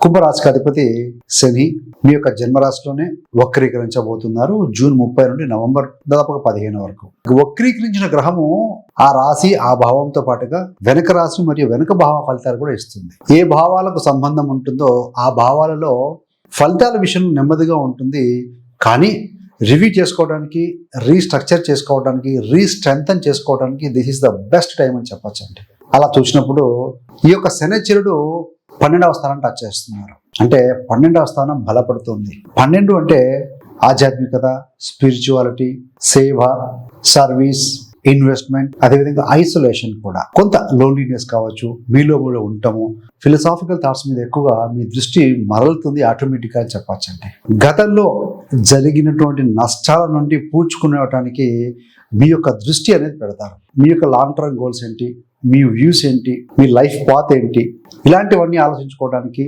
కుంభరాశికి అధిపతి శని మీ యొక్క జన్మరాశిలోనే వక్రీకరించబోతున్నారు జూన్ 30 నుండి నవంబర్ దాదాపుగా 15 వరకు. వక్రీకరించిన గ్రహము ఆ రాశి ఆ భావంతో పాటుగా వెనక రాశి మరియు వెనుక భావ ఫలితాలు కూడా ఇస్తుంది. ఏ భావాలకు సంబంధం ఉంటుందో ఆ భావాలలో ఫలితాల విషయం నెమ్మదిగా ఉంటుంది, కానీ రివ్యూ చేసుకోవడానికి, రీస్ట్రక్చర్ చేసుకోవడానికి, రీస్ట్రెంథన్ చేసుకోవడానికి this is the best time అని చెప్పొచ్చు అండి. అలా చూసినప్పుడు ఈ యొక్క శనిచరుడు 12వ స్థానం టచ్ చేస్తున్నారు అంటే 12వ స్థానం బలపడుతుంది. 12 అంటే ఆధ్యాత్మికత, స్పిరిచువాలిటీ, సేవ, సర్వీస్, ఇన్వెస్ట్మెంట్, అదేవిధంగా ఐసోలేషన్ కూడా, కొంత లోన్లీనెస్ కావచ్చు, మీలో కూడా ఉంటాము, ఫిలసాఫికల్ థాట్స్ మీద ఎక్కువగా మీ దృష్టి మరలుతుంది ఆటోమేటిక్గా అని చెప్పచ్చండి. గతంలో జరిగినటువంటి నష్టాల నుండి పూడ్చుకునేటానికి మీ యొక్క దృష్టి అనేది పెడతారు. మీ యొక్క లాంగ్ టర్మ్ గోల్స్ ఏంటి, మీ వ్యూస్ ఏంటి, మీ లైఫ్ పాత్ ఏంటి, ఇలాంటివన్నీ ఆలోచించుకోవడానికి